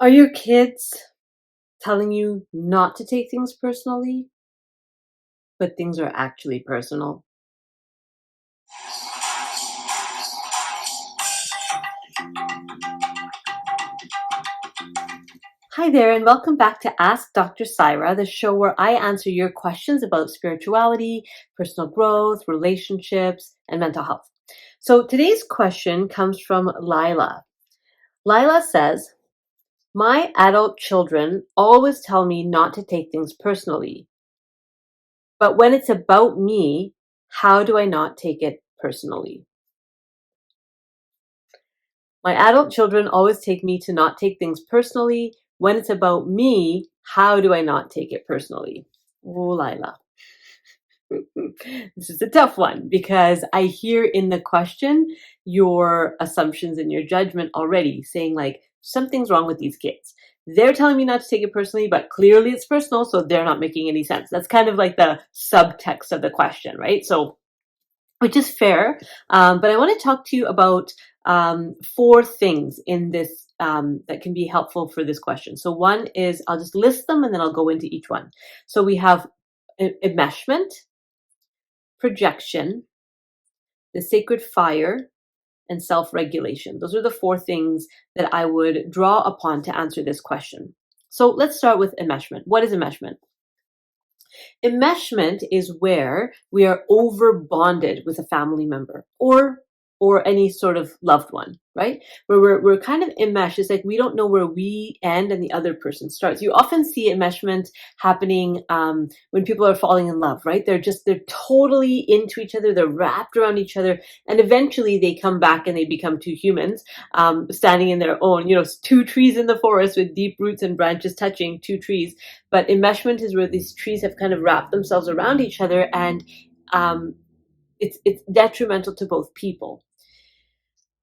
Are your kids telling you not to take things personally, but things are actually personal? Hi there, and welcome back to Ask Dr. Saira, the show where I answer your questions about spirituality, personal growth, relationships, and mental health. So today's question comes from Lila. Lila says, my adult children always tell me not to take things personally, but when it's about me, how do I not take it personally? My adult children always take me to not take things personally. When it's about me, how do I not take it personally? Oh, Lila. This is a tough one because I hear in the question your assumptions and your judgment already saying like something's wrong with these kids. They're telling me not to take it personally, but clearly it's personal, so they're not making any sense. That's kind of like the subtext of the question, right? So which is fair. But I want to talk to you about four things in this that can be helpful for this question. So one is, I'll just list them and then I'll go into each one. So we have enmeshment, projection, the sacred fire, and self-regulation. Those are the four things that I would draw upon to answer this question. So let's start with enmeshment. What is enmeshment? Enmeshment is where we are over bonded with a family member or any sort of loved one, right? Where we're kind of enmeshed. It's like we don't know where we end and the other person starts. You often see enmeshment happening when people are falling in love, right? They're totally into each other. They're wrapped around each other, and eventually they come back and they become two humans standing in their own. Two trees in the forest with deep roots and branches touching, two trees. But enmeshment is where these trees have kind of wrapped themselves around each other, and it's detrimental to both people.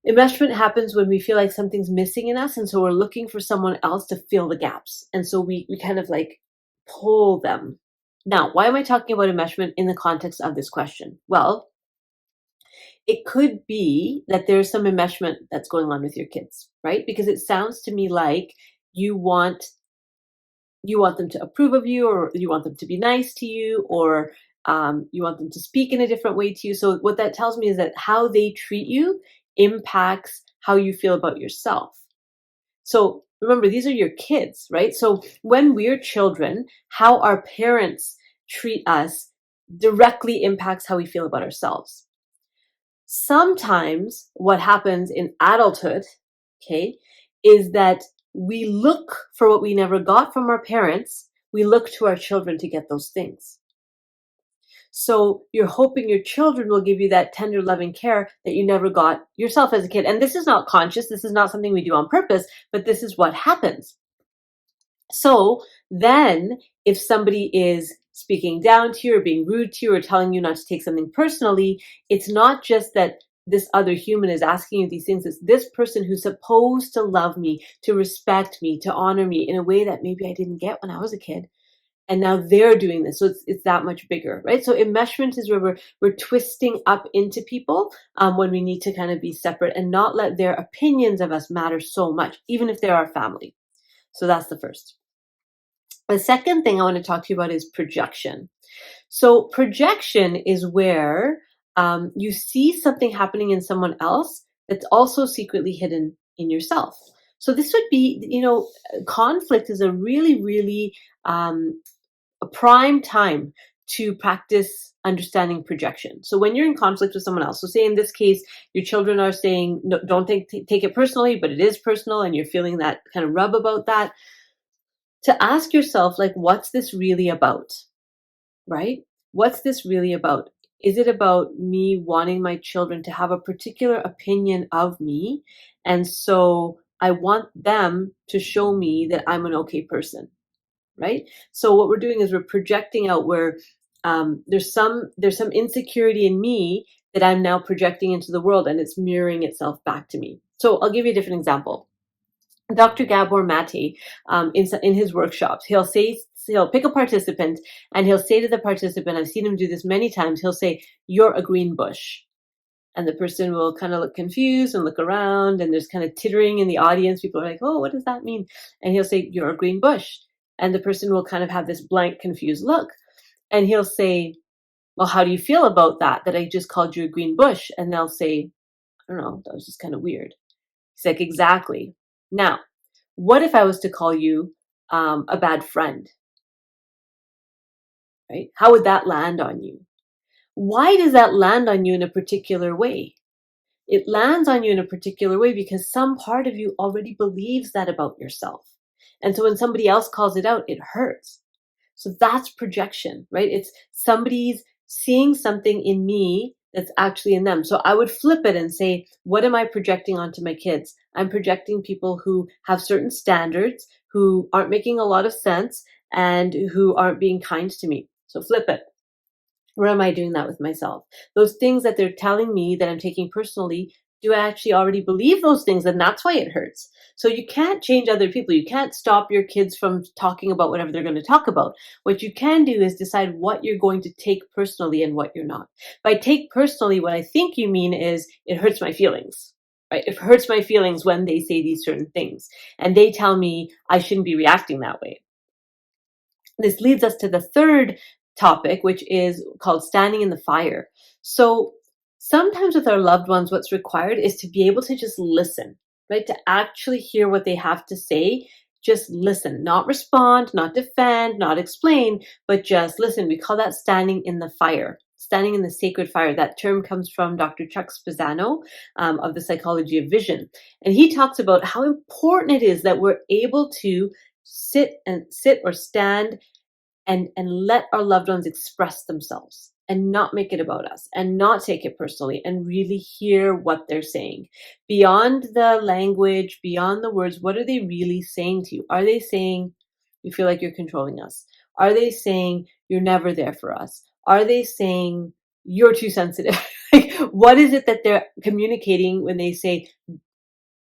Enmeshment happens when we feel like something's missing in us, and so we're looking for someone else to fill the gaps. And so we kind of like pull them. Now, why am I talking about enmeshment in the context of this question? Well, it could be that there's some enmeshment that's going on with your kids, right? Because it sounds to me like you want them to approve of you, or you want them to be nice to you, or you want them to speak in a different way to you. So what that tells me is that how they treat you impacts how you feel about yourself. So remember, these are your kids, right? So when we're children, how our parents treat us directly impacts how we feel about ourselves. Sometimes what happens in adulthood, okay, is that we look for what we never got from our parents. We look to our children to get those things. So you're hoping your children will give you that tender, loving care that you never got yourself as a kid. And this is not conscious. This is not something we do on purpose, but this is what happens. So then if somebody is speaking down to you or being rude to you or telling you not to take something personally, it's not just that this other human is asking you these things. It's this person who's supposed to love me, to respect me, to honor me in a way that maybe I didn't get when I was a kid. And now they're doing this. So it's that much bigger, right? So enmeshment is where we're twisting up into people when we need to kind of be separate and not let their opinions of us matter so much, even if they're our family. So that's the first. The second thing I want to talk to you about is projection. So projection is where you see something happening in someone else that's also secretly hidden in yourself. So this would be, conflict is a really, really a prime time to practice understanding projection. So when you're in conflict with someone else, so say in this case, your children are saying, no, don't take it personally, but it is personal, and you're feeling that kind of rub about that, to ask yourself, like, what's this really about, right? What's this really about? Is it about me wanting my children to have a particular opinion of me? And so I want them to show me that I'm an okay person, right? So what we're doing is we're projecting out where there's some insecurity in me that I'm now projecting into the world, and it's mirroring itself back to me. So I'll give you a different example. Dr. Gabor Mate, in his workshops, he'll pick a participant and he'll say to the participant, I've seen him do this many times, he'll say, you're a green bush. And the person will kind of look confused and look around, and there's kind of tittering in the audience. People are like, oh, what does that mean? And he'll say, you're a green bush. And the person will kind of have this blank, confused look. And he'll say, well, how do you feel about that I just called you a green bush? And they'll say, I don't know, that was just kind of weird. He's like, exactly. Now, what if I was to call you a bad friend? Right? How would that land on you? Why does that land on you in a particular way? It lands on you in a particular way because some part of you already believes that about yourself. And so when somebody else calls it out, it hurts. So that's projection, right? It's somebody's seeing something in me that's actually in them. So I would flip it and say, what am I projecting onto my kids? I'm projecting people who have certain standards, who aren't making a lot of sense, and who aren't being kind to me. So flip it. Where am I doing that with myself? Those things that they're telling me that I'm taking personally, do I actually already believe those things? And that's why it hurts. So you can't change other people. You can't stop your kids from talking about whatever they're going to talk about. What you can do is decide what you're going to take personally and what you're not. By take personally, what I think you mean is it hurts my feelings. Right? It hurts my feelings when they say these certain things. And they tell me I shouldn't be reacting that way. This leads us to the third topic, which is called standing in the fire. So sometimes with our loved ones, what's required is to be able to just listen, right? To actually hear what they have to say. Just listen, not respond, not defend, not explain, but just listen. We call that standing in the fire, standing in the sacred fire. That term comes from Dr. Chuck Spezzano of the Psychology of Vision. And he talks about how important it is that we're able to sit or stand and let our loved ones express themselves and not make it about us and not take it personally and really hear what they're saying. Beyond the language, beyond the words, what are they really saying to you? Are they saying, you feel like you're controlling us? Are they saying, you're never there for us? Are they saying, you're too sensitive? Like, what is it that they're communicating when they say,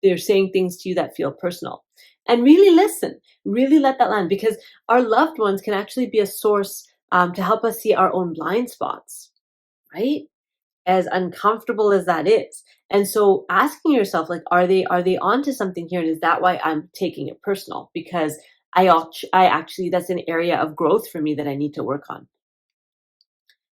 they're saying things to you that feel personal? And really listen, really let that land, because our loved ones can actually be a source to help us see our own blind spots, right? As uncomfortable as that is. And so asking yourself, like, are they onto something here? And is that why I'm taking it personal? Because I actually, that's an area of growth for me that I need to work on.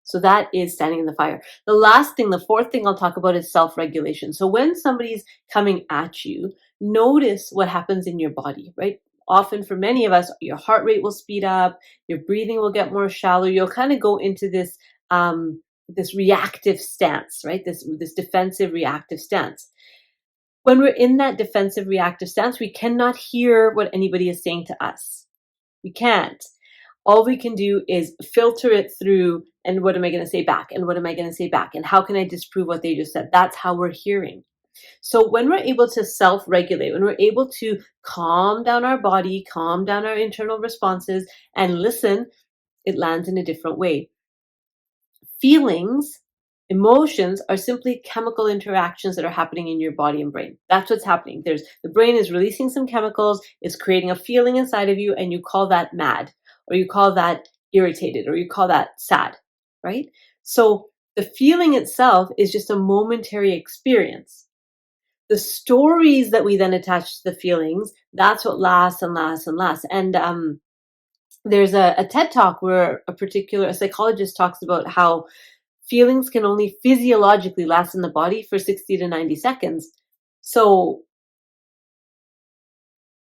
So that is standing in the fire. The fourth thing I'll talk about is self-regulation. So when somebody's coming at you, notice what happens in your body, right? Often for many of us, your heart rate will speed up, your breathing will get more shallow. You'll kind of go into this, this reactive stance, right? This defensive reactive stance. When we're in that defensive reactive stance, we cannot hear what anybody is saying to us. We can't. All we can do is filter it through, and what am I going to say back? And what am I going to say back? And how can I disprove what they just said? That's how we're hearing. So when we're able to self-regulate, when we're able to calm down our body, calm down our internal responses, and listen, it lands in a different way. Feelings, emotions are simply chemical interactions that are happening in your body and brain. That's what's happening. The brain is releasing some chemicals, it's creating a feeling inside of you, and you call that mad, or you call that irritated, or you call that sad, right? So the feeling itself is just a momentary experience. The stories that we then attach to the feelings, that's what lasts and lasts and lasts. And there's a TED Talk where a psychologist talks about how feelings can only physiologically last in the body for 60 to 90 seconds. So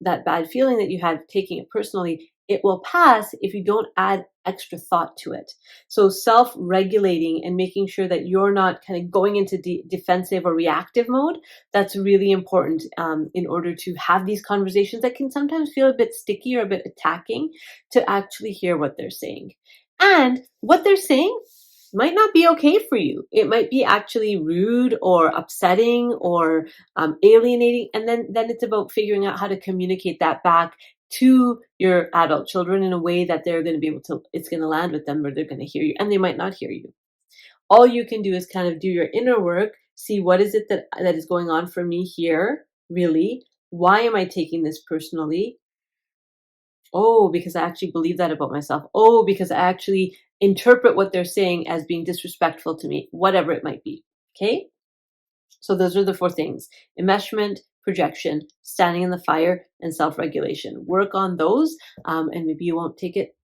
that bad feeling that you had, taking it personally, it will pass if you don't add extra thought to it. So self-regulating and making sure that you're not kind of going into defensive or reactive mode, that's really important in order to have these conversations that can sometimes feel a bit sticky or a bit attacking, to actually hear what they're saying. And what they're saying might not be okay for you. It might be actually rude or upsetting or alienating. And then it's about figuring out how to communicate that back to your adult children in a way that they're going to be able to, it's going to land with them, or they're going to hear you, and they might not hear you. All you can do is kind of do your inner work, see what is it that is going on for me here, really? Why am I taking this personally? Oh, because I actually believe that about myself. Oh, because I actually interpret what they're saying as being disrespectful to me, whatever it might be. Okay? So those are the four things: enmeshment, projection, standing in the fire, and self-regulation. Work on those, and maybe you won't take it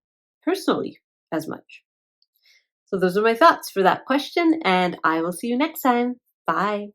personally as much. So those are my thoughts for that question, and I will see you next time. Bye.